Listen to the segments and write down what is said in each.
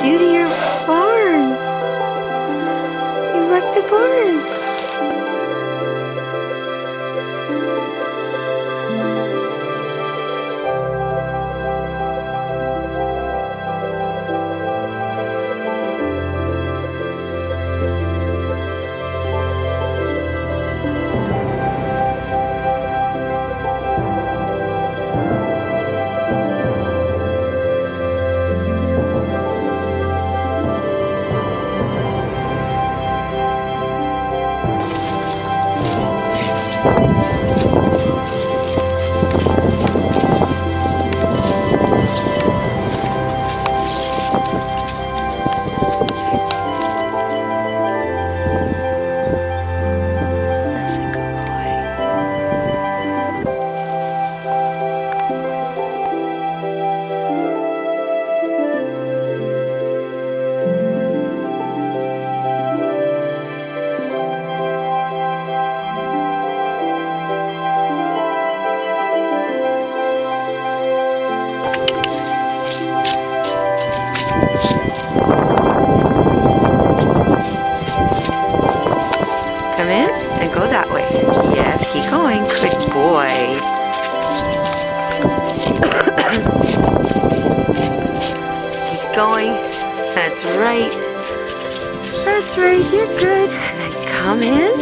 do to your barn? You wrecked the barn. Come in and go that way. Yes, keep going. Good boy. Keep going. That's right. That's right. You're good. Come in.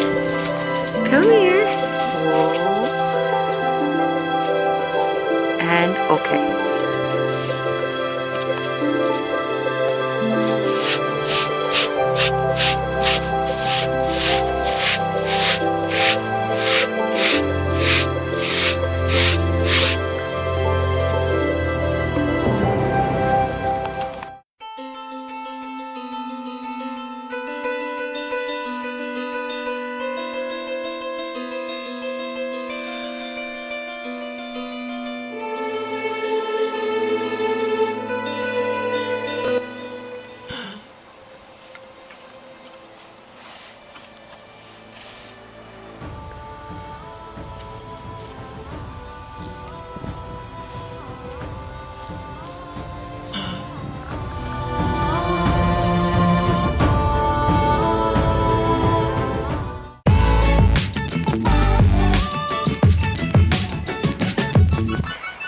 Come here. Whoa. And okay.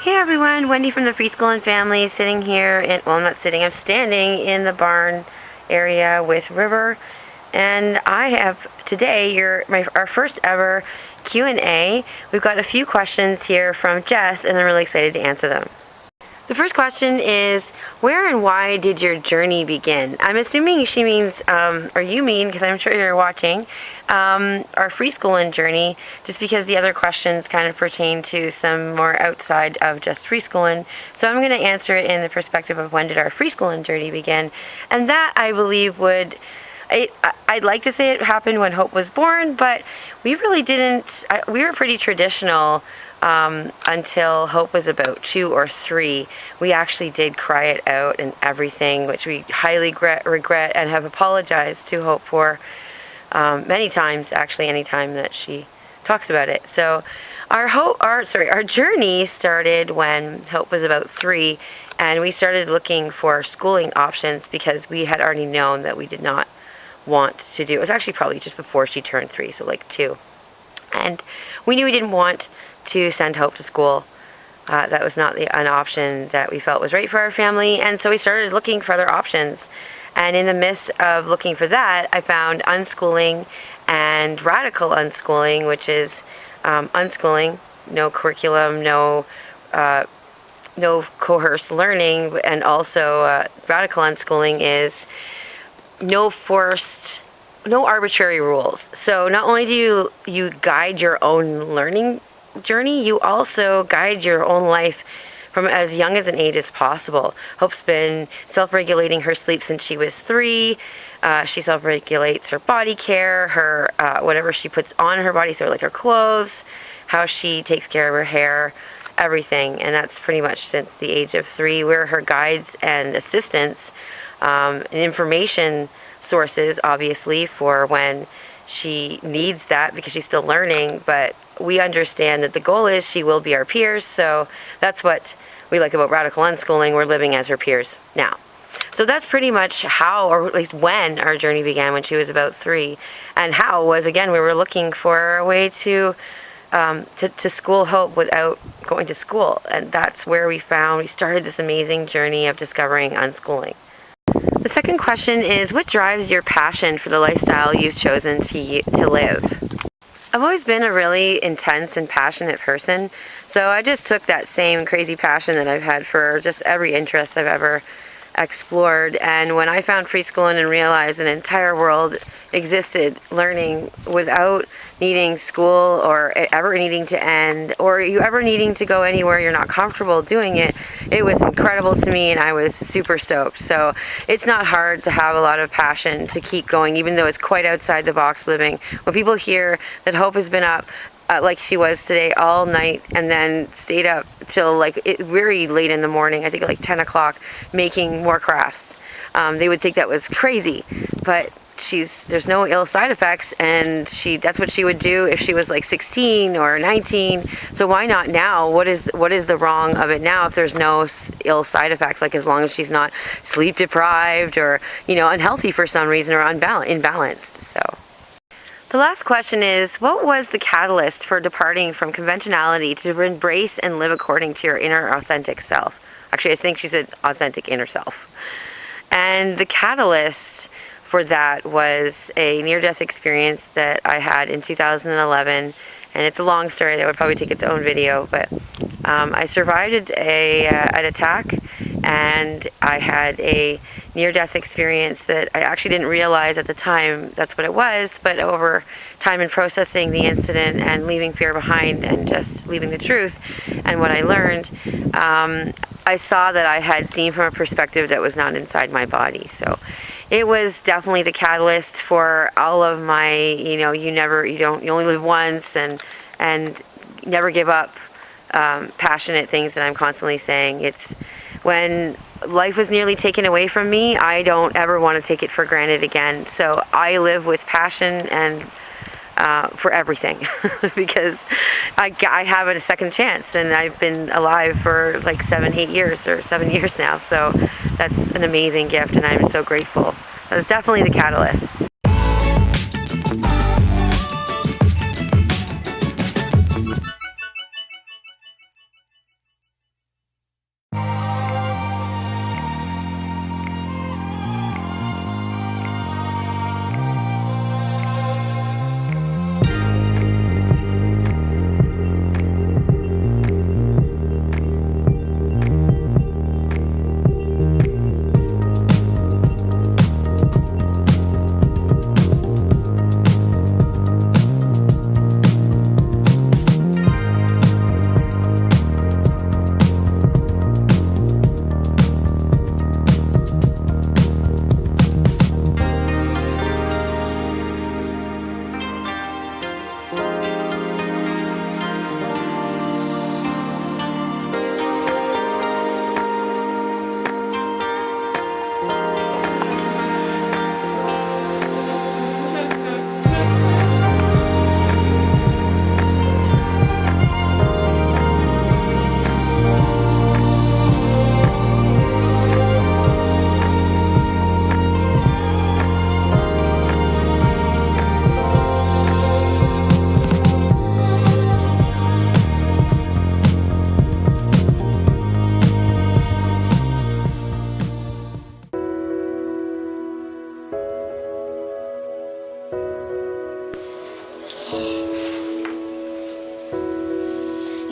Hey everyone, Wendy from the Freeschoolin Family sitting here in, well, I'm not sitting, I'm standing in the barn area with River, and I have today our first ever Q&A. We've got a few questions here from Jess and I'm really excited to answer them. The first question is, where and why did your journey begin? I'm assuming she means, or you mean, because I'm sure you're watching, our Freeschoolin journey, just because the other questions kind of pertain to some more outside of just Freeschoolin. So I'm going to answer it in the perspective of when did our Freeschoolin journey begin. And that, I believe, I'd like to say it happened when Hope was born, but we really didn't. We were pretty traditional until Hope was about 2 or 3. We actually did cry it out and everything, which we highly regret and have apologized to Hope for many times, actually, any time that she talks about it. So our journey started when Hope was about 3, and we started looking for schooling options because we had already known that we did not want to do. It was actually probably just before she turned 3, so like 2. And we knew we didn't want to send Hope to school. That was not an option that we felt was right for our family, and so we started looking for other options. And in the midst of looking for that, I found unschooling and radical unschooling, which is unschooling, no curriculum, no coerced learning, and also radical unschooling is no arbitrary rules. So not only do you guide your own learning journey, you also guide your own life from as young as an age as possible. Hope's been self-regulating her sleep since she was 3. She self-regulates her body care, her whatever she puts on her body, so like her clothes, how she takes care of her hair, everything. And that's pretty much since the age of 3. We're her guides and assistants, and information sources, obviously, for when she needs that, because she's still learning. But we understand that the goal is she will be our peers, so that's what we like about radical unschooling. We're living as her peers now. So that's pretty much how, or at least when, our journey began, when she was about 3. And how was, again, we were looking for a way to school Hope without going to school. And that's where we started this amazing journey of discovering unschooling. The second question is, what drives your passion for the lifestyle you've chosen to live? I've always been a really intense and passionate person, so I just took that same crazy passion that I've had for just every interest I've ever explored. And when I found Freeschoolin and realized an entire world existed learning without needing school or ever needing to end, or you ever needing to go anywhere you're not comfortable doing it, it was incredible to me, and I was super stoked. So it's not hard to have a lot of passion to keep going, even though it's quite outside the box living. When people hear that Hope has been up like she was today all night and then stayed up till very late in the morning, I think like 10 o'clock, making more crafts, they would think that was crazy. But there's no ill side effects, and that's what she would do if she was like 16 or 19. So why not now? What is the wrong of it now if there's no ill side effects, like as long as she's not sleep deprived or unhealthy for some reason or imbalanced. So the last question is, what was the catalyst for departing from conventionality to embrace and live according to your inner authentic self? Actually, I think she said authentic inner self. And the catalyst for that was a near-death experience that I had in 2011, and it's a long story that would probably take its own video, but I survived an attack, and I had a near-death experience that I actually didn't realize at the time that's what it was, but over time in processing the incident and leaving fear behind and just leaving the truth and what I learned, I saw that I had seen from a perspective that was not inside my body. So it was definitely the catalyst for all of my, you only live once, and never give up passionate things that I'm constantly saying. It's when life was nearly taken away from me, I don't ever want to take it for granted again. So I live with passion and for everything because I have a second chance, and I've been alive for like 7 years now. So that's an amazing gift, and I'm so grateful. That was definitely the catalyst.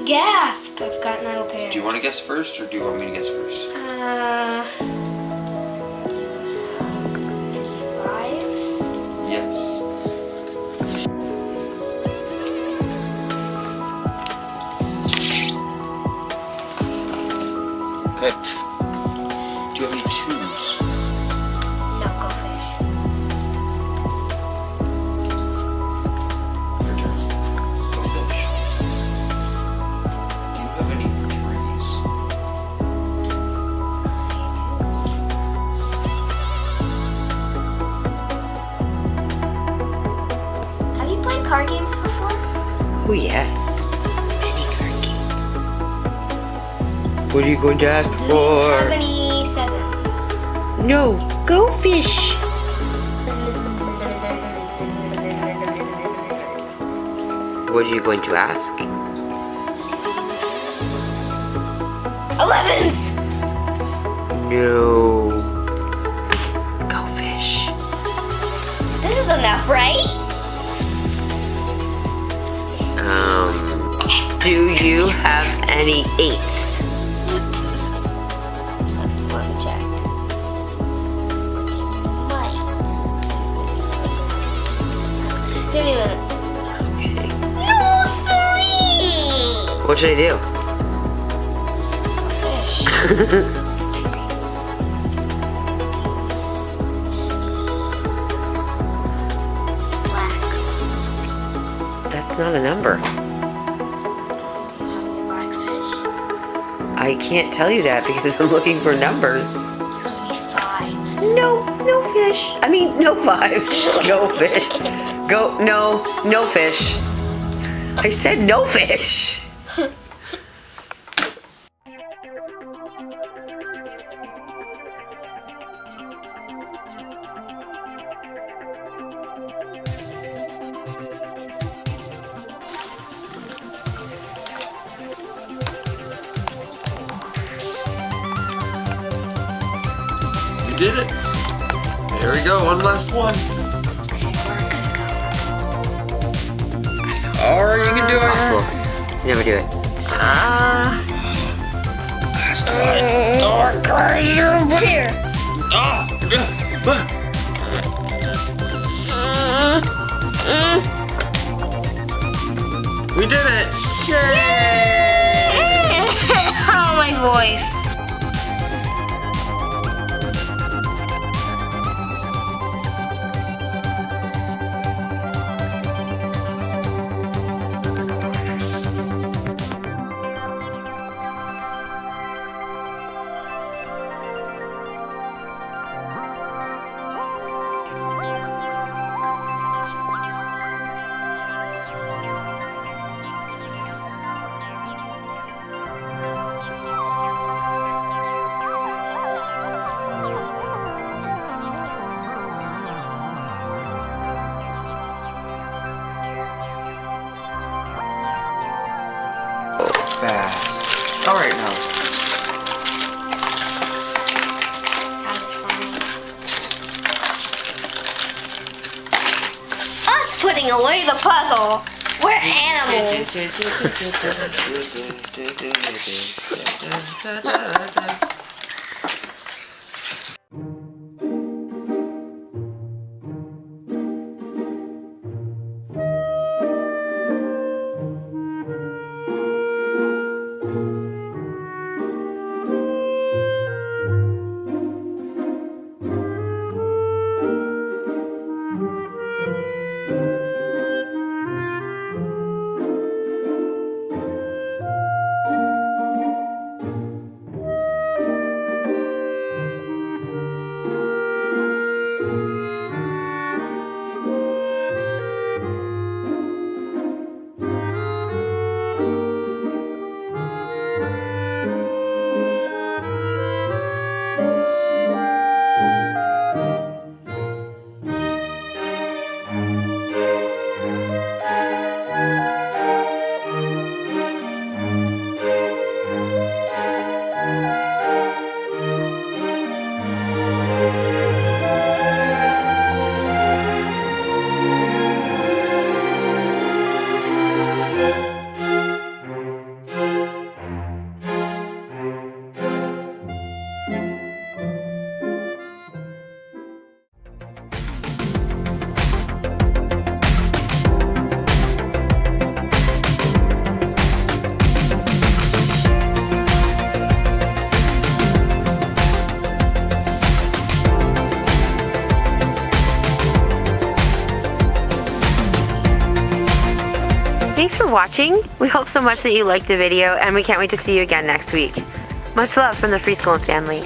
Gasp! I've got nail pairs. Do you want to guess first, or do you want me to guess first? Fives? Yes. Okay. Do you have any twos? No, go fish. Your turn. Go fish. Do you have any threes? Have you played card games before? Oh yes. Many card games. What are you going to ask Do you have any sevens? No, go fish. What are you going to ask? 11s. No. Go fish. This is enough, right? Do you have any 8s? Let me check. Might. Give me a minute. Okay. No, sorry. What should I do? Fish. That's not a number. I can't tell you that because I'm looking for numbers. No fish. I mean, no 5s. No fish. No fish. I said no fish. You did it. There we go. One last one. Or you can do it. Possible. Never do it. Last one. Here. We did it. Oh, my voice. Fast. All right, now. Satisfying. Us putting away the puzzle. We're animals. Thanks for watching. We hope so much that you liked the video, and we can't wait to see you again next week. Much love from the Freeschoolin family.